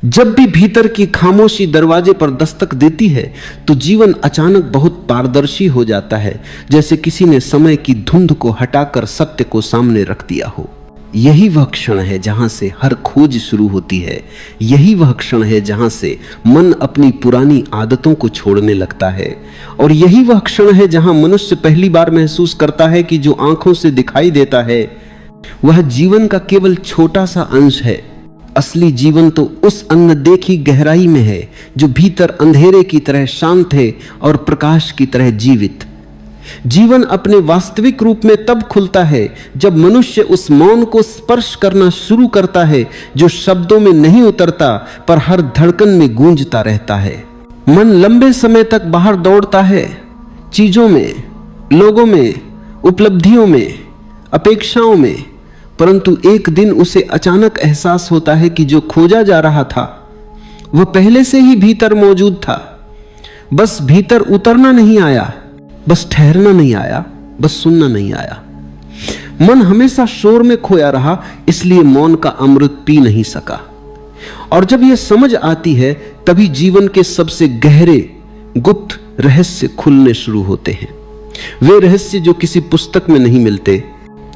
जब भी भीतर की खामोशी दरवाजे पर दस्तक देती है तो जीवन अचानक बहुत पारदर्शी हो जाता है, जैसे किसी ने समय की धुंध को हटाकर सत्य को सामने रख दिया हो। यही वह क्षण है जहां से हर खोज शुरू होती है। यही वह क्षण है जहां से मन अपनी पुरानी आदतों को छोड़ने लगता है। और यही वह क्षण है जहां मनुष्य पहली बार महसूस करता है कि जो आंखों से दिखाई देता है वह जीवन का केवल छोटा सा अंश है। असली जीवन तो उस अनदेखी गहराई में है जो भीतर अंधेरे की तरह शांत है और प्रकाश की तरह जीवित। जीवन अपने वास्तविक रूप में तब खुलता है जब मनुष्य उस मौन को स्पर्श करना शुरू करता है जो शब्दों में नहीं उतरता पर हर धड़कन में गूंजता रहता है। मन लंबे समय तक बाहर दौड़ता है, चीजों में, लोगों में, उपलब्धियों में, अपेक्षाओं में, परंतु एक दिन उसे अचानक एहसास होता है कि जो खोजा जा रहा था वह पहले से ही भीतर मौजूद था। बस भीतर उतरना नहीं आया, बस ठहरना नहीं आया, बस सुनना नहीं आया। मन हमेशा शोर में खोया रहा, इसलिए मौन का अमृत पी नहीं सका। और जब यह समझ आती है तभी जीवन के सबसे गहरे गुप्त रहस्य खुलने शुरू होते हैं। वे रहस्य जो किसी पुस्तक में नहीं मिलते,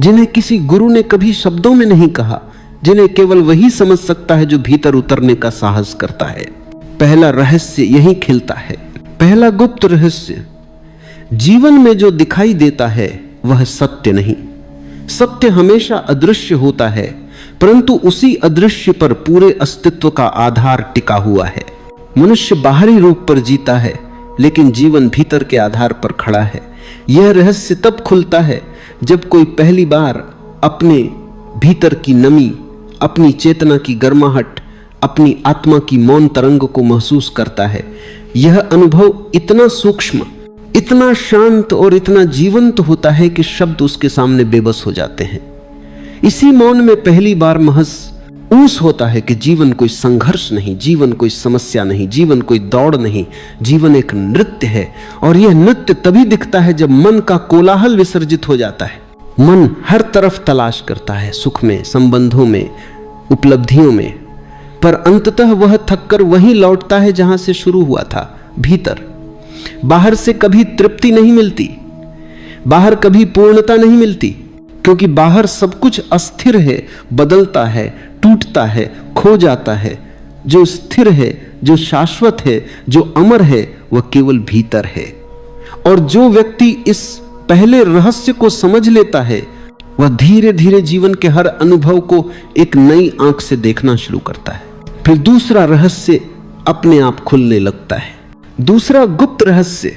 जिन्हें किसी गुरु ने कभी शब्दों में नहीं कहा, जिन्हें केवल वही समझ सकता है जो भीतर उतरने का साहस करता है। पहला रहस्य यही खिलता है। पहला गुप्त रहस्य, जीवन में जो दिखाई देता है वह सत्य नहीं। सत्य हमेशा अदृश्य होता है, परंतु उसी अदृश्य पर पूरे अस्तित्व का आधार टिका हुआ है। मनुष्य बाहरी रूप पर जीता है, लेकिन जीवन भीतर के आधार पर खड़ा है। यह रहस्य तब खुलता है जब कोई पहली बार अपने भीतर की नमी, अपनी चेतना की गर्माहट, अपनी आत्मा की मौन तरंग को महसूस करता है। यह अनुभव इतना सूक्ष्म, इतना शांत और इतना जीवंत होता है कि शब्द उसके सामने बेबस हो जाते हैं। इसी मौन में पहली बार महज ऊस होता है कि जीवन कोई संघर्ष नहीं, जीवन कोई समस्या नहीं, जीवन कोई दौड़ नहीं, जीवन एक नृत्य है। और यह नृत्य तभी दिखता है जब मन का कोलाहल विसर्जित हो जाता है। मन हर तरफ तलाश करता है, सुख में, संबंधों में, उपलब्धियों में, पर अंततः वह थककर वहीं लौटता है जहां से शुरू हुआ था, भीतर। बाहर से कभी तृप्ति नहीं मिलती, बाहर कभी पूर्णता नहीं मिलती, क्योंकि बाहर सब कुछ अस्थिर है, बदलता है, टूटता है, खो जाता है। जो स्थिर है, जो शाश्वत है, जो अमर है, वह केवल भीतर है। और जो व्यक्ति इस पहले रहस्य को समझ लेता है वह धीरे धीरे जीवन के हर अनुभव को एक नई आंख से देखना शुरू करता है। फिर दूसरा रहस्य अपने आप खुलने लगता है। दूसरा गुप्त रहस्य,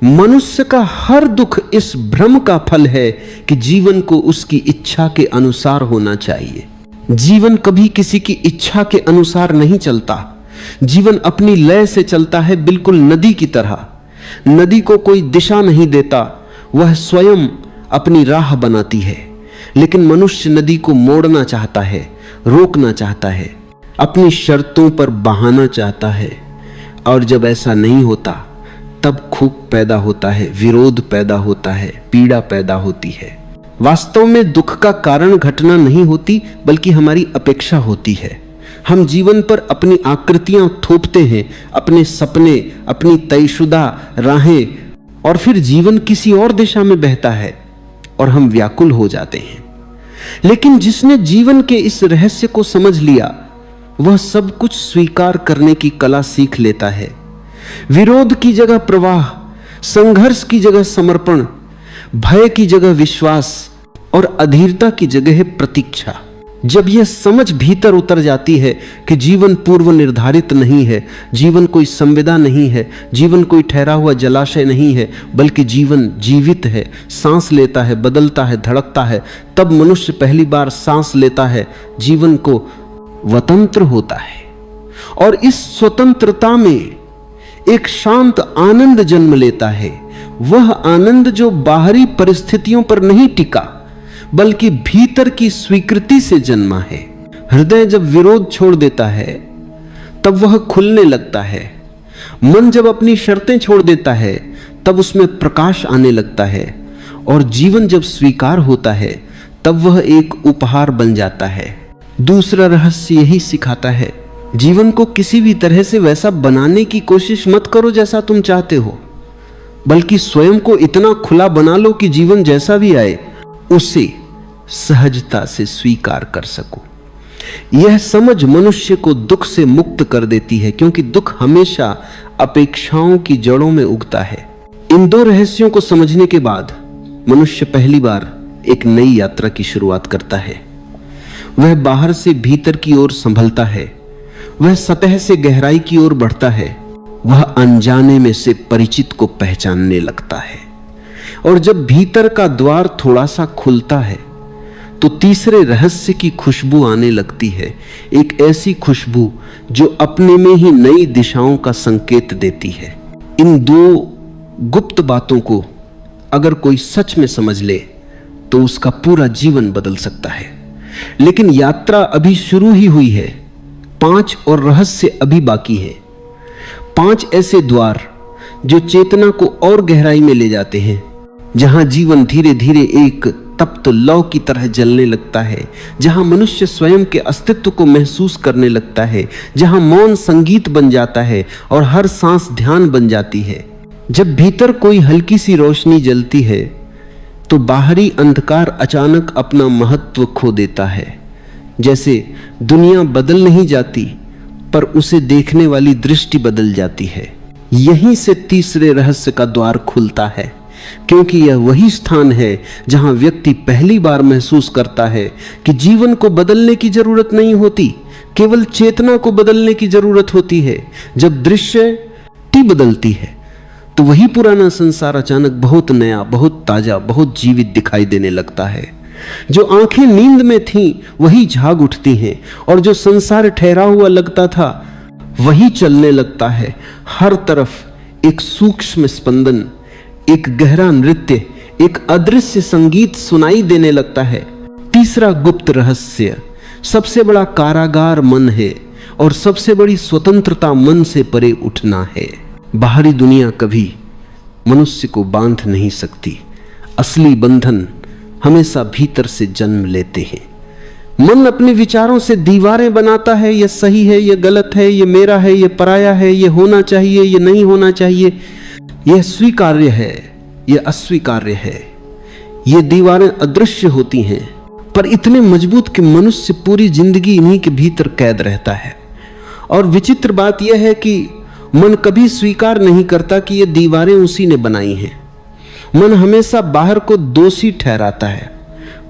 मनुष्य का हर दुख इस भ्रम का फल है कि जीवन को उसकी इच्छा के अनुसार होना चाहिए। जीवन कभी किसी की इच्छा के अनुसार नहीं चलता। जीवन अपनी लय से चलता है, बिल्कुल नदी की तरह। नदी को कोई दिशा नहीं देता, वह स्वयं अपनी राह बनाती है। लेकिन मनुष्य नदी को मोड़ना चाहता है, रोकना चाहता है, अपनी शर्तों पर बहाना चाहता है। और जब ऐसा नहीं होता तब खूब पैदा होता है, विरोध पैदा होता है, पीड़ा पैदा होती है। वास्तव में दुख का कारण घटना नहीं होती, बल्कि हमारी अपेक्षा होती है। हम जीवन पर अपनी आकृतियां थोपते हैं, अपने सपने, अपनी तयशुदा राहें, और फिर जीवन किसी और दिशा में बहता है और हम व्याकुल हो जाते हैं। लेकिन जिसने जीवन के इस रहस्य को समझ लिया वह सब कुछ स्वीकार करने की कला सीख लेता है। विरोध की जगह प्रवाह, संघर्ष की जगह समर्पण, भय की जगह विश्वास और अधीरता की जगह है प्रतीक्षा। जब यह समझ भीतर उतर जाती है कि जीवन पूर्व निर्धारित नहीं है, जीवन कोई संविदा नहीं है, जीवन कोई ठहरा हुआ जलाशय नहीं है, बल्कि जीवन जीवित है, सांस लेता है, बदलता है, धड़कता है, तब मनुष्य पहली बार सांस लेता है, जीवन को स्वतंत्र होता है। और इस स्वतंत्रता में एक शांत आनंद जन्म लेता है। वह आनंद जो बाहरी परिस्थितियों पर नहीं टिका, बल्कि भीतर की स्वीकृति से जन्मा है। हृदय जब विरोध छोड़ देता है तब वह खुलने लगता है। मन जब अपनी शर्तें छोड़ देता है तब उसमें प्रकाश आने लगता है। और जीवन जब स्वीकार होता है तब वह एक उपहार बन जाता है। दूसरा रहस्य यही सिखाता है, जीवन को किसी भी तरह से वैसा बनाने की कोशिश मत करो जैसा तुम चाहते हो, बल्कि स्वयं को इतना खुला बना लो कि जीवन जैसा भी आए उसे सहजता से स्वीकार कर सको। यह समझ मनुष्य को दुख से मुक्त कर देती है, क्योंकि दुख हमेशा अपेक्षाओं की जड़ों में उगता है। इन दो रहस्यों को समझने के बाद मनुष्य पहली बार एक नई यात्रा की शुरुआत करता है। वह बाहर से भीतर की ओर संभलता है, वह सतह से गहराई की ओर बढ़ता है, वह अनजाने में से परिचित को पहचानने लगता है। और जब भीतर का द्वार थोड़ा सा खुलता है तो तीसरे रहस्य की खुशबू आने लगती है, एक ऐसी खुशबू जो अपने में ही नई दिशाओं का संकेत देती है। इन दो गुप्त बातों को अगर कोई सच में समझ ले तो उसका पूरा जीवन बदल सकता है। लेकिन यात्रा अभी शुरू ही हुई है, 5 और रहस्य अभी बाकी है। 5 ऐसे द्वार जो चेतना को और गहराई में ले जाते हैं, जहां जीवन धीरे धीरे एक तप्त लौ की तरह जलने लगता है, जहां मनुष्य स्वयं के अस्तित्व को महसूस करने लगता है, जहां मौन संगीत बन जाता है और हर सांस ध्यान बन जाती है। जब भीतर कोई हल्की सी रोशनी जलती है तो बाहरी अंधकार अचानक अपना महत्व खो देता है। जैसे दुनिया बदल नहीं जाती, पर उसे देखने वाली दृष्टि बदल जाती है। यहीं से तीसरे रहस्य का द्वार खुलता है, क्योंकि यह वही स्थान है जहां व्यक्ति पहली बार महसूस करता है कि जीवन को बदलने की जरूरत नहीं होती, केवल चेतना को बदलने की जरूरत होती है। जब दृष्टि बदलती है तो वही पुराना संसार अचानक बहुत नया, बहुत ताजा, बहुत जीवित दिखाई देने लगता है। जो आंखें नींद में थीं वही जाग उठती हैं, और जो संसार ठहरा हुआ लगता था वही चलने लगता है। हर तरफ एक सूक्ष्म स्पंदन, एक गहरा नृत्य, एक अदृश्य संगीत सुनाई देने लगता है। तीसरा गुप्त रहस्य, सबसे बड़ा कारागार मन है और सबसे बड़ी स्वतंत्रता मन से परे उठना है। बाहरी दुनिया कभी मनुष्य को बांध नहीं सकती, असली बंधन हमेशा भीतर से जन्म लेते हैं। मन अपने विचारों से दीवारें बनाता है, यह सही है, यह गलत है, यह मेरा है, यह पराया है, यह होना चाहिए, यह नहीं होना चाहिए, यह स्वीकार्य है, यह अस्वीकार्य है। ये दीवारें अदृश्य होती हैं, पर इतने मजबूत कि मनुष्य पूरी जिंदगी इन्हीं के भीतर कैद रहता है। और विचित्र बात यह है कि मन कभी स्वीकार नहीं करता कि ये दीवारें उसी ने बनाई हैं। मन हमेशा बाहर को दोषी ठहराता है,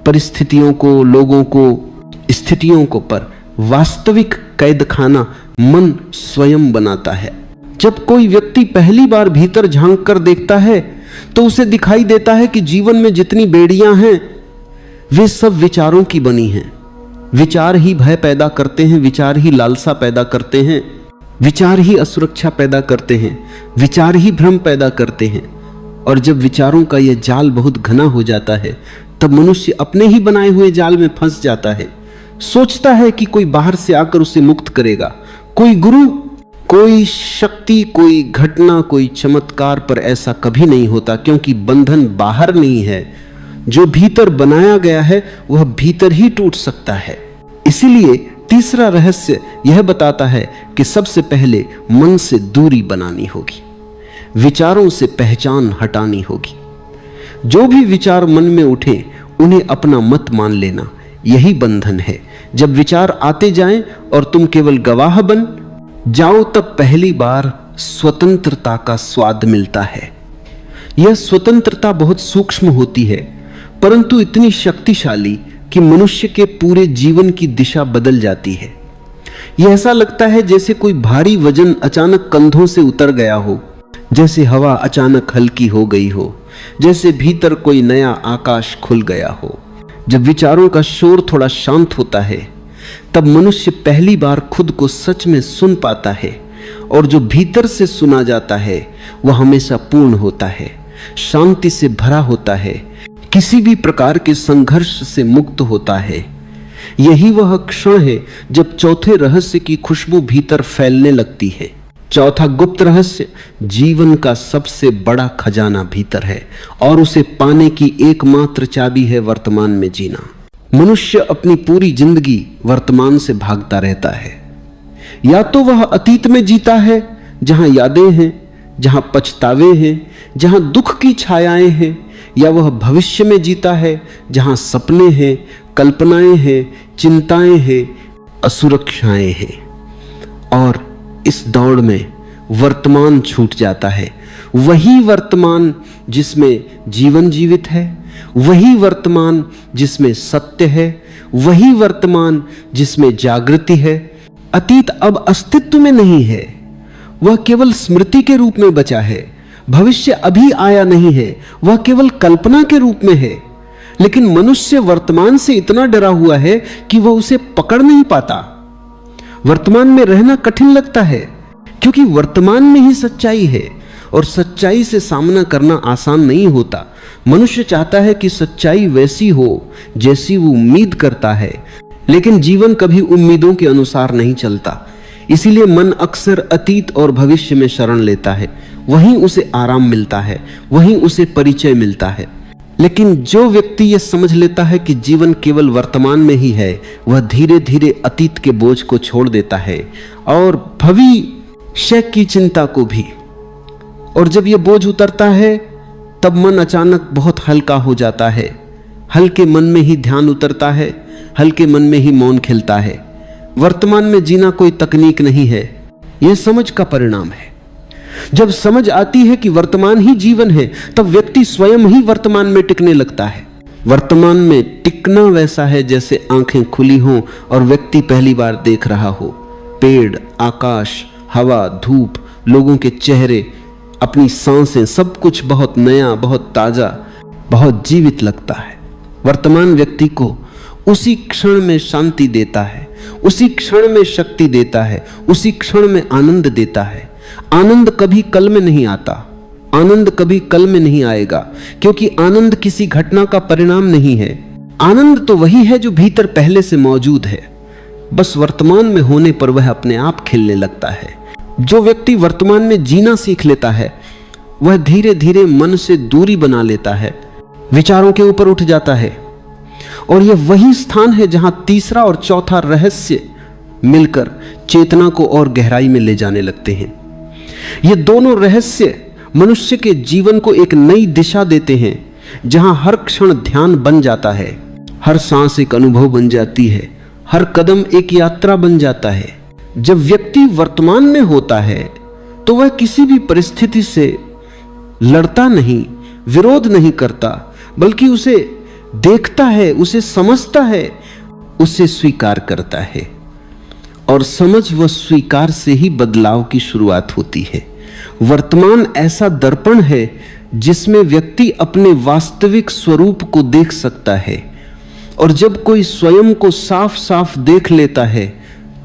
परिस्थितियों को, लोगों को, स्थितियों को, पर वास्तविक कैदखाना मन स्वयं बनाता है। जब कोई व्यक्ति पहली बार भीतर झांक कर देखता है तो उसे दिखाई देता है कि जीवन में जितनी बेड़ियां हैं वे सब विचारों की बनी हैं। विचार ही भय पैदा करते हैं, विचार ही लालसा पैदा करते हैं, विचार ही असुरक्षा पैदा करते हैं, विचार ही भ्रम पैदा करते हैं। और जब विचारों का यह जाल बहुत घना हो जाता है तब मनुष्य अपने ही बनाए हुए जाल में फंस जाता है। सोचता है कि कोई बाहर से आकर उसे मुक्त करेगा, कोई गुरु, कोई शक्ति, कोई घटना, कोई चमत्कार, पर ऐसा कभी नहीं होता, क्योंकि बंधन बाहर नहीं है। जो भीतर बनाया गया है वह भीतर ही टूट सकता है। इसीलिए तीसरा रहस्य यह बताता है कि सबसे पहले मन से दूरी बनानी होगी, विचारों से पहचान हटानी होगी। जो भी विचार मन में उठे उन्हें अपना मत मान लेना, यही बंधन है। जब विचार आते जाएं और तुम केवल गवाह बन जाओ तब पहली बार स्वतंत्रता का स्वाद मिलता है। यह स्वतंत्रता बहुत सूक्ष्म होती है, परंतु इतनी शक्तिशाली कि मनुष्य के पूरे जीवन की दिशा बदल जाती है। यह ऐसा लगता है जैसे कोई भारी वजन अचानक कंधों से उतर गया हो, जैसे हवा अचानक हल्की हो गई हो, जैसे भीतर कोई नया आकाश खुल गया हो। जब विचारों का शोर थोड़ा शांत होता है तब मनुष्य पहली बार खुद को सच में सुन पाता है, और जो भीतर से सुना जाता है वह हमेशा पूर्ण होता है, शांति से भरा होता है, किसी भी प्रकार के संघर्ष से मुक्त होता है। यही वह क्षण है जब चौथे रहस्य की खुशबू भीतर फैलने लगती है। चौथा गुप्त रहस्य, जीवन का सबसे बड़ा खजाना भीतर है और उसे पाने की एकमात्र चाबी है वर्तमान में जीना। मनुष्य अपनी पूरी जिंदगी वर्तमान से भागता रहता है। या तो वह अतीत में जीता है जहां यादें हैं, जहां पछतावे हैं, जहां दुख की छायाएं हैं, या वह भविष्य में जीता है जहां सपने हैं, कल्पनाएं हैं, चिंताएं हैं, असुरक्षाएं हैं। और इस दौड़ में वर्तमान छूट जाता है। वही वर्तमान जिसमें जीवन जीवित है, वही वर्तमान जिसमें सत्य है, वही वर्तमान जिसमें जागृति है। अतीत अब अस्तित्व में नहीं है, वह केवल स्मृति के रूप में बचा है। भविष्य अभी आया नहीं है, वह केवल कल्पना के रूप में है। लेकिन मनुष्य वर्तमान से इतना डरा हुआ है कि वह उसे पकड़ नहीं पाता। वर्तमान में रहना कठिन लगता है क्योंकि वर्तमान में ही सच्चाई है और सच्चाई से सामना करना आसान नहीं होता। मनुष्य चाहता है कि सच्चाई वैसी हो जैसी वो उम्मीद करता है, लेकिन जीवन कभी उम्मीदों के अनुसार नहीं चलता। इसीलिए मन अक्सर अतीत और भविष्य में शरण लेता है। वहीं उसे आराम मिलता है, वहीं उसे परिचय मिलता है। लेकिन जो व्यक्ति यह समझ लेता है कि जीवन केवल वर्तमान में ही है, वह धीरे धीरे अतीत के बोझ को छोड़ देता है और भविष्य की चिंता को भी। और जब यह बोझ उतरता है तब मन अचानक बहुत हल्का हो जाता है। हल्के मन में ही ध्यान उतरता है, हल्के मन में ही मौन खिलता है। वर्तमान में जीना कोई तकनीक नहीं है, यह समझ का परिणाम है। जब समझ आती है कि वर्तमान ही जीवन है, तब व्यक्ति स्वयं ही वर्तमान में टिकने लगता है। वर्तमान में टिकना वैसा है जैसे आंखें खुली हों और व्यक्ति पहली बार देख रहा हो। पेड़, आकाश, हवा, धूप, लोगों के चेहरे, अपनी सांसें, सब कुछ बहुत नया, बहुत ताजा, बहुत जीवित लगता है। वर्तमान व्यक्ति को उसी क्षण में शांति देता है, उसी क्षण में शक्ति देता है, उसी क्षण में आनंद देता है। आनंद कभी कल में नहीं आता, आनंद कभी कल में नहीं आएगा, क्योंकि आनंद किसी घटना का परिणाम नहीं है। आनंद तो वही है जो भीतर पहले से मौजूद है, बस वर्तमान में होने पर वह अपने आप खिलने लगता है। जो व्यक्ति वर्तमान में जीना सीख लेता है, वह धीरे धीरे मन से दूरी बना लेता है, विचारों के ऊपर उठ जाता है। और यह वही स्थान है जहां तीसरा और चौथा रहस्य मिलकर चेतना को और गहराई में ले जाने लगते हैं। ये दोनों रहस्य मनुष्य के जीवन को एक नई दिशा देते हैं, जहां हर क्षण ध्यान बन जाता है, हर सांस एक अनुभव बन जाती है, हर कदम एक यात्रा बन जाता है। जब व्यक्ति वर्तमान में होता है तो वह किसी भी परिस्थिति से लड़ता नहीं, विरोध नहीं करता, बल्कि उसे देखता है, उसे समझता है, उसे स्वीकार करता है। और समझ व स्वीकार से ही बदलाव की शुरुआत होती है। वर्तमान ऐसा दर्पण है जिसमें व्यक्ति अपने वास्तविक स्वरूप को देख सकता है। और जब कोई स्वयं को साफ साफ देख लेता है,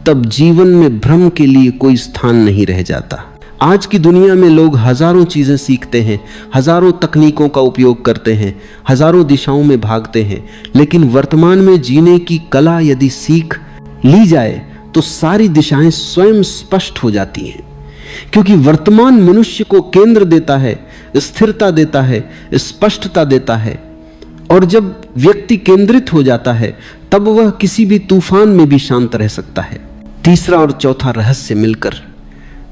तब जीवन में भ्रम के लिए कोई स्थान नहीं रह जाता। आज की दुनिया में लोग हजारों चीजें सीखते हैं, हजारों तकनीकों का उपयोग करते हैं, हजारों दिशाओं में भागते हैं, लेकिन वर्तमान में जीने की कला यदि सीख ली जाए तो सारी दिशाएं स्वयं स्पष्ट हो जाती हैं। क्योंकि वर्तमान मनुष्य को केंद्र देता है, स्थिरता देता है, स्पष्टता देता है। और जब व्यक्ति केंद्रित हो जाता है, तब वह किसी भी तूफान में भी शांत रह सकता है। तीसरा और चौथा रहस्य मिलकर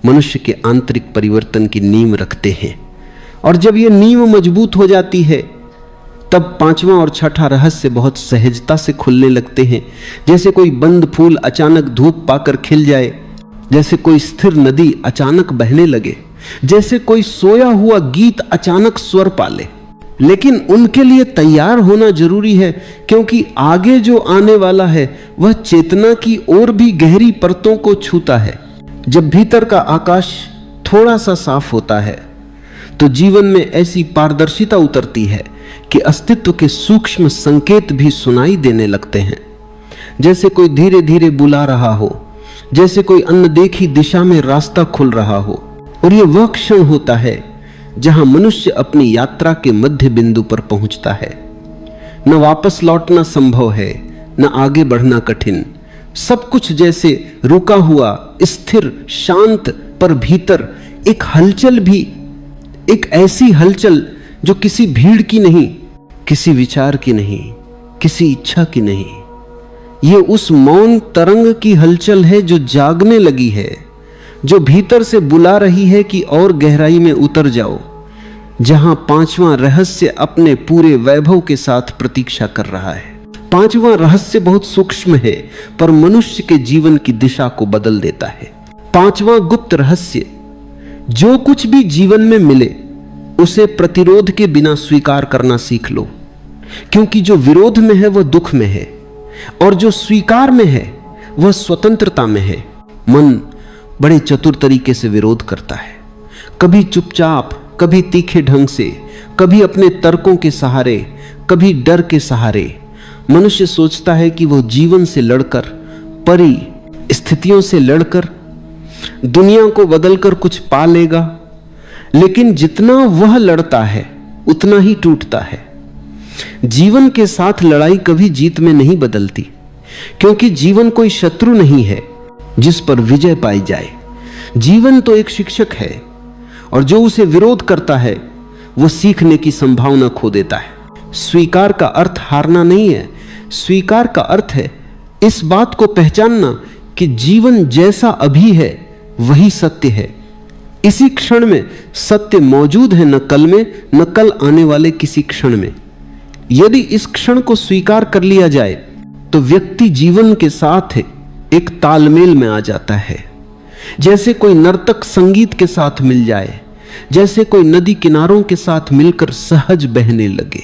मनुष्य के आंतरिक परिवर्तन की नींव रखते हैं। और जब यह नींव मजबूत हो जाती है, तब पांचवा और छठा रहस्य बहुत सहजता से खुलने लगते हैं। जैसे कोई बंद फूल अचानक धूप पाकर खिल जाए, जैसे कोई स्थिर नदी अचानक बहने लगे, जैसे कोई सोया हुआ गीत अचानक स्वर पाले। लेकिन उनके लिए तैयार होना जरूरी है, क्योंकि आगे जो आने वाला है वह चेतना की और भी गहरी परतों को छूता है। जब भीतर का आकाश थोड़ा सा साफ होता है तो जीवन में ऐसी पारदर्शिता उतरती है कि अस्तित्व के सूक्ष्म संकेत भी सुनाई देने लगते हैं। जैसे कोई धीरे धीरे बुला रहा हो, जैसे कोई अनदेखी दिशा में रास्ता खुल रहा हो। और यह वह क्षण होता है जहां मनुष्य अपनी यात्रा के मध्य बिंदु पर पहुंचता है। न वापस लौटना संभव है, न आगे बढ़ना कठिन। सब कुछ जैसे रुका हुआ, स्थिर, शांत, पर भीतर एक हलचल भी, एक ऐसी हलचल जो किसी भीड़ की नहीं, किसी विचार की नहीं, किसी इच्छा की नहीं, ये उस मौन तरंग की हलचल है जो जागने लगी है, जो भीतर से बुला रही है कि और गहराई में उतर जाओ, जहां पांचवां रहस्य अपने पूरे वैभव के साथ प्रतीक्षा कर रहा है। पांचवां रहस्य बहुत सूक्ष्म है, पर मनुष्य के जीवन की दिशा को बदल देता है। पांचवां गुप्त रहस्य, जो कुछ भी जीवन में मिले उसे प्रतिरोध के बिना स्वीकार करना सीख लो, क्योंकि जो विरोध में है वह दुख में है, और जो स्वीकार में है वह स्वतंत्रता में है। मन बड़े चतुर तरीके से विरोध करता है, कभी चुपचाप, कभी तीखे ढंग से, कभी अपने तर्कों के सहारे, कभी डर के सहारे। मनुष्य सोचता है कि वह जीवन से लड़कर, परिस्थितियों से लड़कर, दुनिया को बदलकर कुछ पा लेगा, लेकिन जितना वह लड़ता है उतना ही टूटता है। जीवन के साथ लड़ाई कभी जीत में नहीं बदलती, क्योंकि जीवन कोई शत्रु नहीं है जिस पर विजय पाई जाए। जीवन तो एक शिक्षक है, और जो उसे विरोध करता है वह सीखने की संभावना खो देता है। स्वीकार का अर्थ हारना नहीं है, स्वीकार का अर्थ है इस बात को पहचानना कि जीवन जैसा अभी है वही सत्य है। इसी क्षण में सत्य मौजूद है, न कल में, न कल आने वाले किसी क्षण में। यदि इस क्षण को स्वीकार कर लिया जाए तो व्यक्ति जीवन के साथ एक तालमेल में आ जाता है, जैसे कोई नर्तक संगीत के साथ मिल जाए, जैसे कोई नदी किनारों के साथ मिलकर सहज बहने लगे।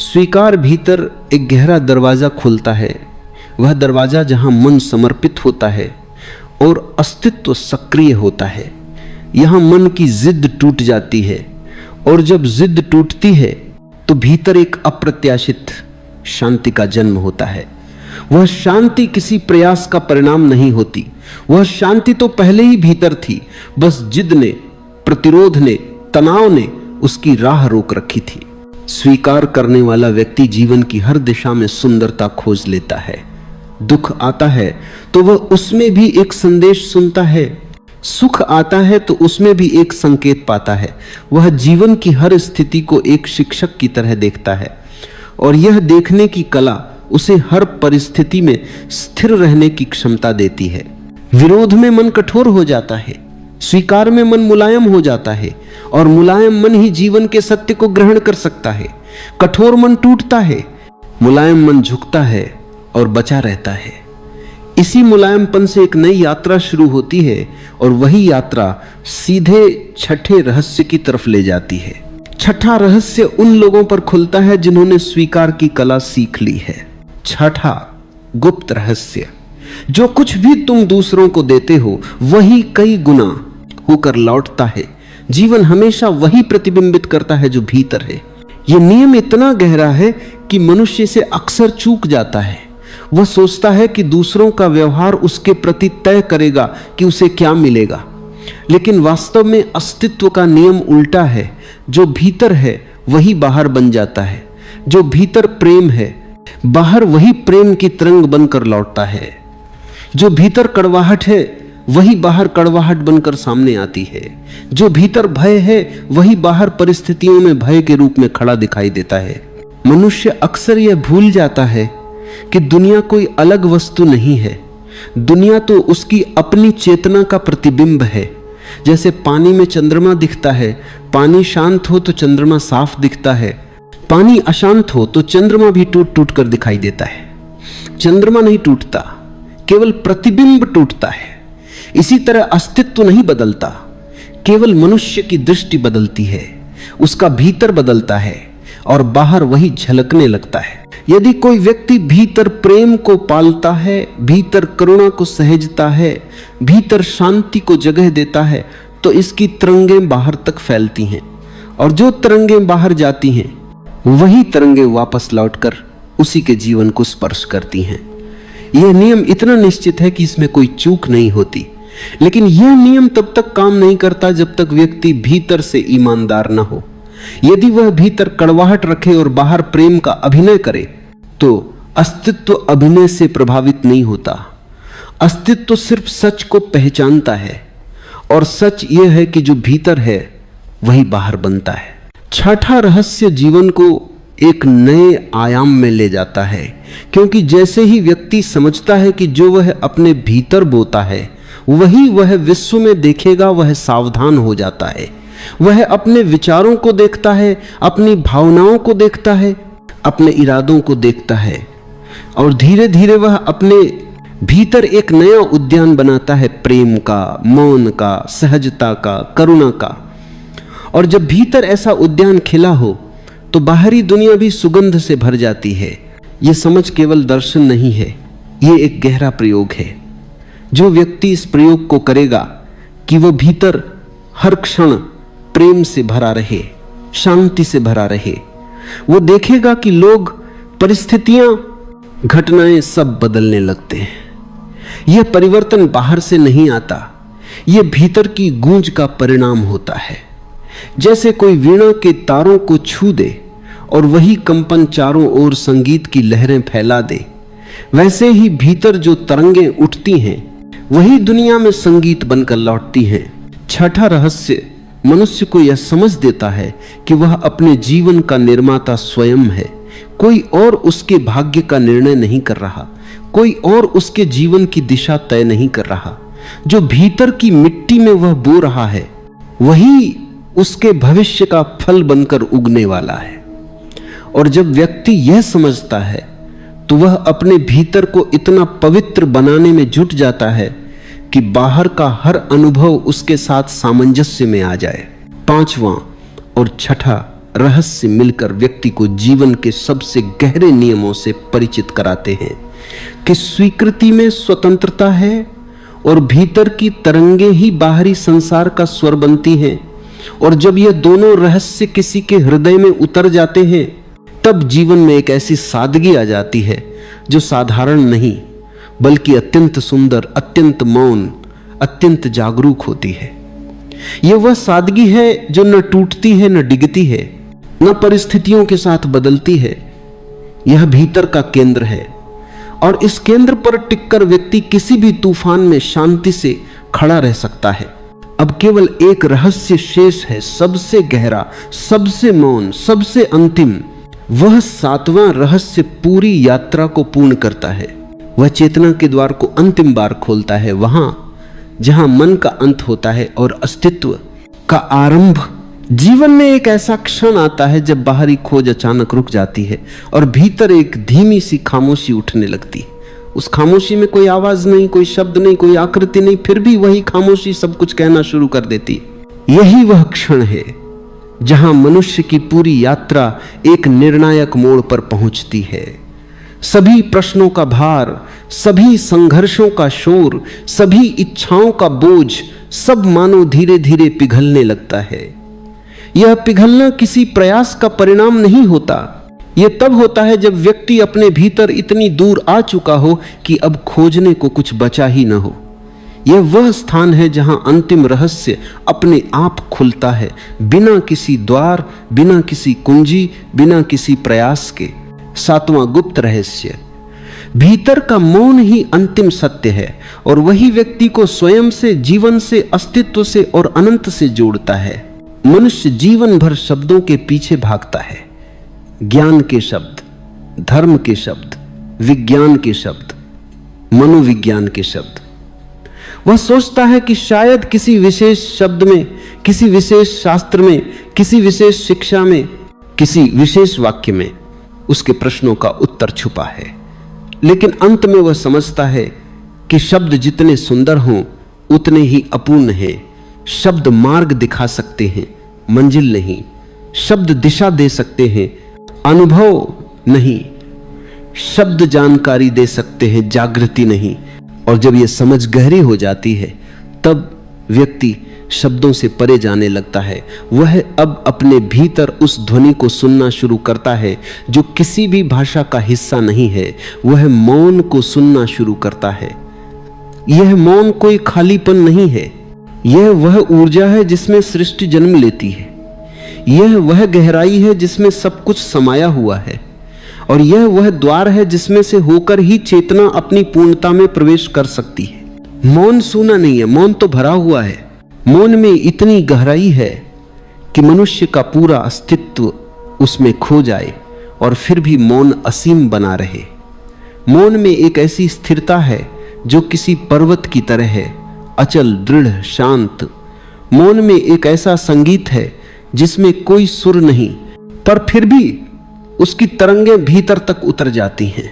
स्वीकार भीतर एक गहरा दरवाजा खोलता है, वह दरवाजा जहां मन समर्पित होता है और अस्तित्व सक्रिय होता है। यहां मन की जिद टूट जाती है, और जब जिद टूटती है तो भीतर एक अप्रत्याशित शांति का जन्म होता है। वह शांति किसी प्रयास का परिणाम नहीं होती, वह शांति तो पहले ही भीतर थी, बस जिद ने, प्रतिरोध ने, तनाव ने उसकी राह रोक रखी थी। स्वीकार करने वाला व्यक्ति जीवन की हर दिशा में सुंदरता खोज लेता है। दुख आता है तो वह उसमें भी एक संदेश सुनता है, सुख आता है तो उसमें भी एक संकेत पाता है। वह जीवन की हर स्थिति को एक शिक्षक की तरह देखता है, और यह देखने की कला उसे हर परिस्थिति में स्थिर रहने की क्षमता देती है। विरोध में मन कठोर हो जाता है, स्वीकार में मन मुलायम हो जाता है, और मुलायम मन ही जीवन के सत्य को ग्रहण कर सकता है। कठोर मन टूटता है, मुलायम मन झुकता है और बचा रहता है। इसी मुलायमपन से एक नई यात्रा शुरू होती है, और वही यात्रा सीधे छठे रहस्य की तरफ ले जाती है। छठा रहस्य उन लोगों पर खुलता है जिन्होंने स्वीकार की कला सीख ली है। छठा गुप्त रहस्य, जो कुछ भी तुम दूसरों को देते हो वही कई गुना होकर लौटता है। जीवन हमेशा वही प्रतिबिंबित करता है जो भीतर है। यह नियम इतना गहरा है कि मनुष्य से अक्सर चूक जाता है। वह सोचता है कि दूसरों का व्यवहार उसके प्रति तय करेगा कि उसे क्या मिलेगा, लेकिन वास्तव में अस्तित्व का नियम उल्टा है। जो भीतर है वही बाहर बन जाता है। जो भीतर प्रेम है, बाहर वही प्रेम की तरंग बनकर लौटता है। जो भीतर कड़वाहट है वही बाहर कड़वाहट बनकर सामने आती है। जो भीतर भय है वही बाहर परिस्थितियों में भय के रूप में खड़ा दिखाई देता है। मनुष्य अक्सर यह भूल जाता है कि दुनिया कोई अलग वस्तु नहीं है। दुनिया तो उसकी अपनी चेतना का प्रतिबिंब है। जैसे पानी में चंद्रमा दिखता है, पानी शांत हो तो चंद्रमा साफ दिखता है, पानी अशांत हो तो चंद्रमा भी टूट टूट कर दिखाई देता है। चंद्रमा नहीं टूटता, केवल प्रतिबिंब टूटता है। इसी तरह अस्तित्व नहीं बदलता, केवल मनुष्य की दृष्टि बदलती है। उसका भीतर बदलता है और बाहर वही झलकने लगता है। यदि कोई व्यक्ति भीतर प्रेम को पालता है, भीतर करुणा को सहेजता है, भीतर शांति को जगह देता है, तो इसकी तरंगें बाहर तक फैलती हैं, और जो तरंगें बाहर जाती हैं वही तरंगें वापस लौटकर उसी के जीवन को स्पर्श करती हैं। यह नियम इतना निश्चित है कि इसमें कोई चूक नहीं होती, लेकिन यह नियम तब तक काम नहीं करता जब तक व्यक्ति भीतर से ईमानदार न हो। यदि वह भीतर कड़वाहट रखे और बाहर प्रेम का अभिनय करे तो अस्तित्व अभिनय से प्रभावित नहीं होता। अस्तित्व सिर्फ सच को पहचानता है, और सच यह है कि जो भीतर है वही बाहर बनता है। छठा रहस्य जीवन को एक नए आयाम में ले जाता है, क्योंकि जैसे ही व्यक्ति समझता है कि जो वह अपने भीतर बोता है वही वह विश्व में देखेगा, वह सावधान हो जाता है। वह अपने विचारों को देखता है, अपनी भावनाओं को देखता है, अपने इरादों को देखता है, और धीरे धीरे वह अपने भीतर एक नया उद्यान बनाता है, प्रेम का, मौन का, सहजता का, करुणा का। और जब भीतर ऐसा उद्यान खिला हो तो बाहरी दुनिया भी सुगंध से भर जाती है। यह समझ केवल दर्शन नहीं है, यह एक गहरा प्रयोग है। जो व्यक्ति इस प्रयोग को करेगा कि वह भीतर हर क्षण प्रेम से भरा रहे, शांति से भरा रहे, वो देखेगा कि लोग, परिस्थितियां, घटनाएं सब बदलने लगते हैं। यह परिवर्तन बाहर से नहीं आता, यह भीतर की गूंज का परिणाम होता है। जैसे कोई वीणा के तारों को छू दे और वही कंपन चारों ओर संगीत की लहरें फैला दे, वैसे ही भीतर जो तरंगें उठती हैं वही दुनिया में संगीत बनकर लौटती हैं। छठा रहस्य मनुष्य को यह समझ देता है कि वह अपने जीवन का निर्माता स्वयं है। कोई और उसके भाग्य का निर्णय नहीं कर रहा, कोई और उसके जीवन की दिशा तय नहीं कर रहा। जो भीतर की मिट्टी में वह बो रहा है वही उसके भविष्य का फल बनकर उगने वाला है। और जब व्यक्ति यह समझता है तो वह अपने भीतर को इतना पवित्र बनाने में जुट जाता है कि बाहर का हर अनुभव उसके साथ सामंजस्य में आ जाए। पांचवां और छठा रहस्य मिलकर व्यक्ति को जीवन के सबसे गहरे नियमों से परिचित कराते हैं कि स्वीकृति में स्वतंत्रता है और भीतर की तरंगे ही बाहरी संसार का स्वर बनती हैं। और जब यह दोनों रहस्य किसी के हृदय में उतर जाते हैं तब जीवन में एक ऐसी सादगी आ जाती है जो साधारण नहीं बल्कि अत्यंत सुंदर, अत्यंत मौन, अत्यंत जागरूक होती है। यह वह सादगी है जो न टूटती है, न डिगती है, न परिस्थितियों के साथ बदलती है। यह भीतर का केंद्र है और इस केंद्र पर टिककर व्यक्ति किसी भी तूफान में शांति से खड़ा रह सकता है। अब केवल एक रहस्य शेष है, सबसे गहरा, सबसे मौन, सबसे अंतिम। वह सातवां रहस्य पूरी यात्रा को पूर्ण करता है। वह चेतना के द्वार को अंतिम बार खोलता है, वहां जहां मन का अंत होता है और अस्तित्व का आरंभ। जीवन में एक ऐसा क्षण आता है जब बाहरी खोज अचानक रुक जाती है और भीतर एक धीमी सी खामोशी उठने लगती है। उस खामोशी में कोई आवाज नहीं, कोई शब्द नहीं, कोई आकृति नहीं, फिर भी वही खामोशी सब कुछ कहना शुरू कर देती। यही वह क्षण है जहां मनुष्य की पूरी यात्रा एक निर्णायक मोड़ पर पहुंचती है। सभी प्रश्नों का भार, सभी संघर्षों का शोर, सभी इच्छाओं का बोझ, सब मानो धीरे धीरे पिघलने लगता है। यह पिघलना किसी प्रयास का परिणाम नहीं होता, यह तब होता है जब व्यक्ति अपने भीतर इतनी दूर आ चुका हो कि अब खोजने को कुछ बचा ही न हो। यह वह स्थान है जहां अंतिम रहस्य अपने आप खुलता है, बिना किसी द्वार, बिना किसी कुंजी, बिना किसी प्रयास के। सातवां गुप्त रहस्य, भीतर का मौन ही अंतिम सत्य है और वही व्यक्ति को स्वयं से, जीवन से, अस्तित्व से और अनंत से जोड़ता है। मनुष्य जीवन भर शब्दों के पीछे भागता है, ज्ञान के शब्द, धर्म के शब्द, विज्ञान के शब्द, मनोविज्ञान के शब्द। वह सोचता है कि शायद किसी विशेष शब्द में, किसी विशेष शास्त्र में, किसी विशेष शिक्षा में, किसी विशेष वाक्य में उसके प्रश्नों का उत्तर छुपा है। लेकिन अंत में वह समझता है कि शब्द जितने सुंदर हों उतने ही अपूर्ण हैं। शब्द मार्ग दिखा सकते हैं, मंजिल नहीं। शब्द दिशा दे सकते हैं, अनुभव नहीं। शब्द जानकारी दे सकते हैं, जागृति नहीं। और जब यह समझ गहरी हो जाती है तब व्यक्ति शब्दों से परे जाने लगता है। वह अब अपने भीतर उस ध्वनि को सुनना शुरू करता है जो किसी भी भाषा का हिस्सा नहीं है। वह मौन को सुनना शुरू करता है। यह मौन कोई खालीपन नहीं है, यह वह ऊर्जा है जिसमें सृष्टि जन्म लेती है। यह वह गहराई है जिसमें सब कुछ समाया हुआ है और यह वह द्वार है जिसमें से होकर ही चेतना अपनी पूर्णता में प्रवेश कर सकती है। मौन सूना नहीं है, मौन तो भरा हुआ है। मौन में इतनी गहराई है कि मनुष्य का पूरा अस्तित्व उसमें खो जाए और फिर भी मौन असीम बना रहे। मौन में एक ऐसी स्थिरता है जो किसी पर्वत की तरह है, अचल, दृढ़, शांत। मौन में एक ऐसा संगीत है जिसमें कोई सुर नहीं, पर फिर भी उसकी तरंगें भीतर तक उतर जाती हैं।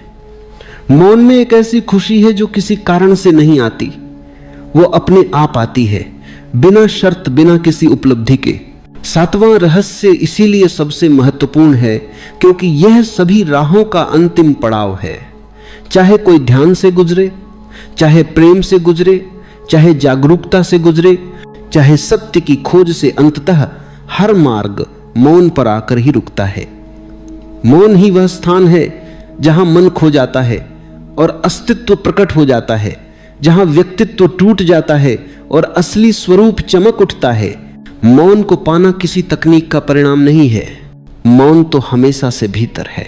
मौन में एक ऐसी खुशी है जो किसी कारण से नहीं आती, वो अपने आप आती है, बिना शर्त, बिना किसी उपलब्धि के। सातवां रहस्य इसीलिए सबसे महत्वपूर्ण है क्योंकि यह सभी राहों का अंतिम पड़ाव है। चाहे कोई ध्यान से गुजरे, चाहे प्रेम से गुजरे, चाहे जागरूकता से गुजरे, चाहे सत्य की खोज से, अंततः हर मार्ग मौन पर आकर ही रुकता है। मौन ही वह स्थान है जहां मन खो जाता है और अस्तित्व प्रकट हो जाता है, जहां व्यक्तित्व टूट जाता है और असली स्वरूप चमक उठता है। मौन को पाना किसी तकनीक का परिणाम नहीं है। मौन तो हमेशा से भीतर है,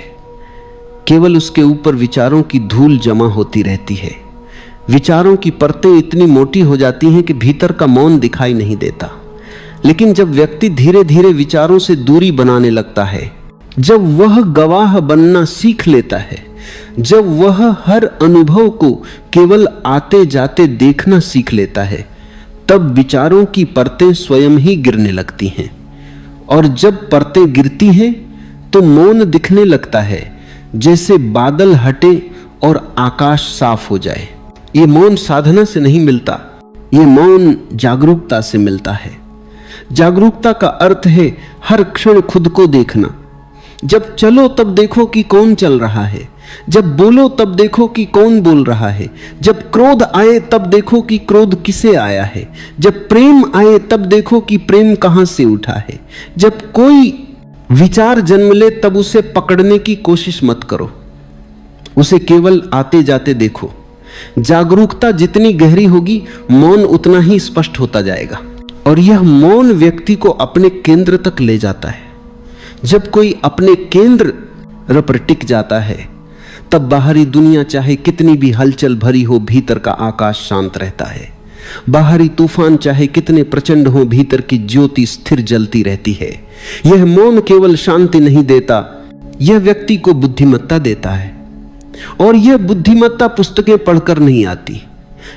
केवल उसके ऊपर विचारों की धूल जमा होती रहती है। विचारों की परतें इतनी मोटी हो जाती हैं कि भीतर का मौन दिखाई नहीं देता। लेकिन जब व्यक्ति धीरे धीरे विचारों से दूरी बनाने लगता है, जब वह गवाह बनना सीख लेता है, जब वह हर अनुभव को केवल आते जाते देखना सीख लेता है, तब विचारों की परतें स्वयं ही गिरने लगती हैं। और जब परतें गिरती हैं तो मौन दिखने लगता है, जैसे बादल हटे और आकाश साफ हो जाए। ये मौन साधना से नहीं मिलता, ये मौन जागरूकता से मिलता है। जागरूकता का अर्थ है हर क्षण खुद को देखना। जब चलो तब देखो कि कौन चल रहा है, जब बोलो तब देखो कि कौन बोल रहा है, जब क्रोध आए तब देखो कि क्रोध किसे आया है, जब प्रेम आए तब देखो कि प्रेम कहां से उठा है। जब कोई विचार जन्म ले तब उसे पकड़ने की कोशिश मत करो, उसे केवल आते जाते देखो। जागरूकता जितनी गहरी होगी, मौन उतना ही स्पष्ट होता जाएगा। और यह मौन व्यक्ति को अपने केंद्र तक ले जाता है। जब कोई अपने केंद्र पर टिक जाता है, तब बाहरी दुनिया चाहे कितनी भी हलचल भरी हो, भीतर का आकाश शांत रहता है। बाहरी तूफान चाहे कितने प्रचंड हो, भीतर की ज्योति स्थिर जलती रहती है। यह मौन केवल शांति नहीं देता, यह व्यक्ति को बुद्धिमत्ता देता है। और यह बुद्धिमत्ता पुस्तकें पढ़कर नहीं आती,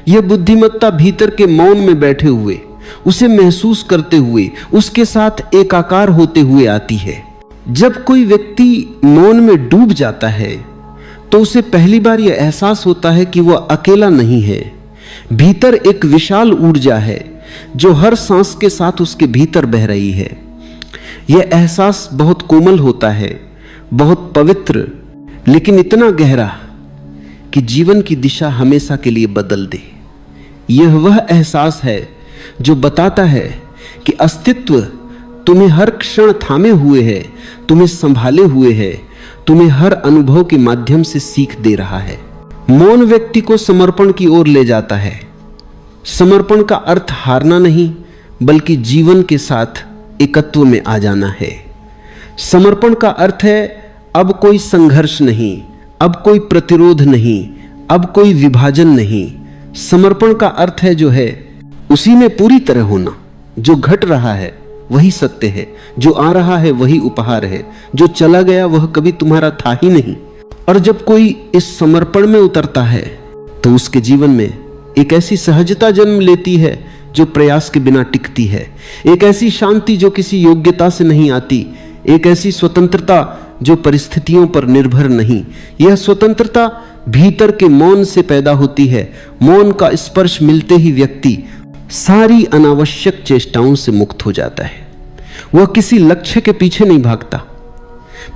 यह बुद्धिमत्ता भीतर के मौन में बैठे हुए, उसे महसूस करते हुए, उसके साथ एकाकार होते हुए आती है। जब कोई व्यक्ति मौन में डूब जाता है तो उसे पहली बार यह एहसास होता है कि वह अकेला नहीं है। भीतर एक विशाल ऊर्जा है जो हर सांस के साथ उसके भीतर बह रही है। यह एहसास बहुत कोमल होता है, बहुत पवित्र, लेकिन इतना गहरा कि जीवन की दिशा हमेशा के लिए बदल दे। यह वह एहसास है जो बताता है कि अस्तित्व तुम्हें हर क्षण थामे हुए है, तुम्हें संभाले हुए है, तुम्हें हर अनुभव के माध्यम से सीख दे रहा है। मौन व्यक्ति को समर्पण की ओर ले जाता है। समर्पण का अर्थ हारना नहीं, बल्कि जीवन के साथ एकत्व में आ जाना है। समर्पण का अर्थ है अब कोई संघर्ष नहीं, अब कोई प्रतिरोध नहीं, अब कोई विभाजन नहीं। समर्पण का अर्थ है जो है उसी में पूरी तरह होना। जो घट रहा है वही सत्य है, जो आ रहा है वही उपहार है, जो चला गया वह कभी तुम्हारा था ही नहीं। और जब कोई इस समर्पण में उतरता है तो उसके जीवन में एक ऐसी सहजता जन्म लेती है जो प्रयास के बिना टिकती है, एक ऐसी शांति जो किसी योग्यता से नहीं आती, एक ऐसी स्वतंत्रता जो परिस्थितियों पर निर्भर नहीं। यह स्वतंत्रता भीतर के मौन से पैदा होती है। मौन का स्पर्श मिलते ही व्यक्ति सारी अनावश्यक चेष्टाओं से मुक्त हो जाता है। वह किसी लक्ष्य के पीछे नहीं भागता,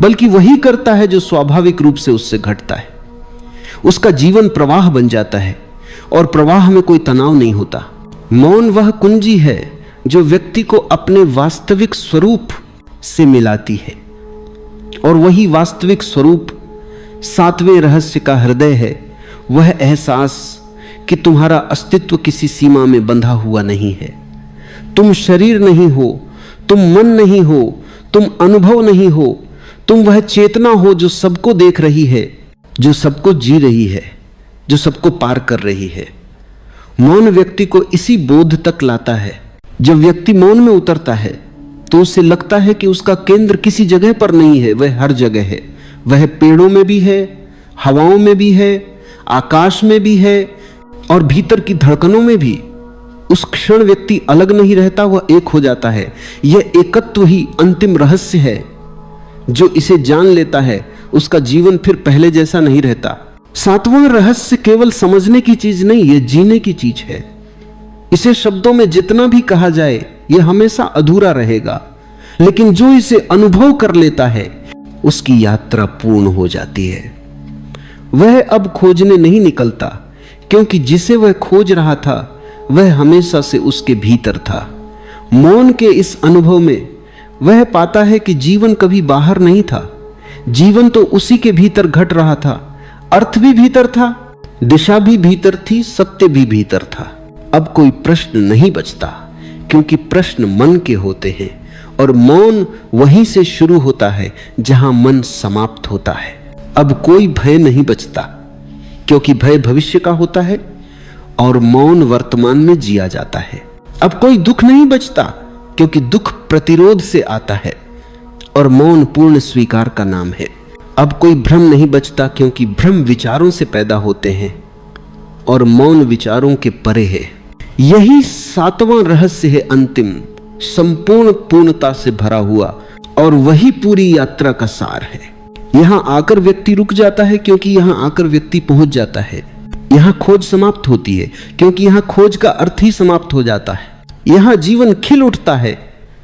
बल्कि वही करता है जो स्वाभाविक रूप से उससे घटता है। उसका जीवन प्रवाह बन जाता है और प्रवाह में कोई तनाव नहीं होता। मौन वह कुंजी है जो व्यक्ति को अपने वास्तविक स्वरूप से मिलाती है, और वही वास्तविक स्वरूप सातवें रहस्य का हृदय है। वह एहसास कि तुम्हारा अस्तित्व किसी सीमा में बंधा हुआ नहीं है। तुम शरीर नहीं हो, तुम मन नहीं हो, तुम अनुभव नहीं हो, तुम वह चेतना हो जो सबको देख रही है, जो सबको जी रही है, जो सबको पार कर रही है। मौन व्यक्ति को इसी बोध तक लाता है। जब व्यक्ति मौन में उतरता है तो उसे लगता है कि उसका केंद्र किसी जगह पर नहीं है, वह हर जगह है। वह पेड़ों में भी है, हवाओं में भी है, आकाश में भी है और भीतर की धड़कनों में भी। उस क्षण व्यक्ति अलग नहीं रहता, वह एक हो जाता है। यह एकत्व ही अंतिम रहस्य है। जो इसे जान लेता है उसका जीवन फिर पहले जैसा नहीं रहता। सातवां रहस्य केवल समझने की चीज नहीं, यह जीने की चीज है। इसे शब्दों में जितना भी कहा जाए यह हमेशा अधूरा रहेगा, लेकिन जो इसे अनुभव कर लेता है उसकी यात्रा पूर्ण हो जाती है। वह अब खोजने नहीं निकलता, क्योंकि जिसे वह खोज रहा था वह हमेशा से उसके भीतर था। मौन के इस अनुभव में वह पाता है कि जीवन कभी बाहर नहीं था, जीवन तो उसी के भीतर घट रहा था। अर्थ भी भीतर था, दिशा भी भीतर थी, सत्य भी भीतर था। अब कोई प्रश्न नहीं बचता, क्योंकि प्रश्न मन के होते हैं और मौन वहीं से शुरू होता है जहां मन समाप्त होता है। अब कोई भय नहीं बचता, क्योंकि भय भविष्य का होता है और मौन वर्तमान में जिया जाता है। अब कोई दुख नहीं बचता, क्योंकि दुख प्रतिरोध से आता है और मौन पूर्ण स्वीकार का नाम है। अब कोई भ्रम नहीं बचता, क्योंकि भ्रम विचारों से पैदा होते हैं और मौन विचारों के परे है। यही सातवां रहस्य है, अंतिम, संपूर्ण पूर्णता से भरा हुआ, और वही पूरी यात्रा का सार है। यहां आकर व्यक्ति रुक जाता है, क्योंकि यहां आकर व्यक्ति पहुंच जाता है। यहां खोज समाप्त होती है, क्योंकि यहां खोज का अर्थ ही समाप्त हो जाता है। यहां जीवन खिल उठता है,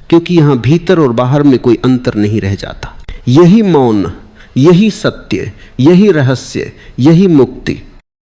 क्योंकि यहां भीतर और बाहर में कोई अंतर नहीं रह जाता। यही मौन, यही सत्य, यही रहस्य, यही मुक्ति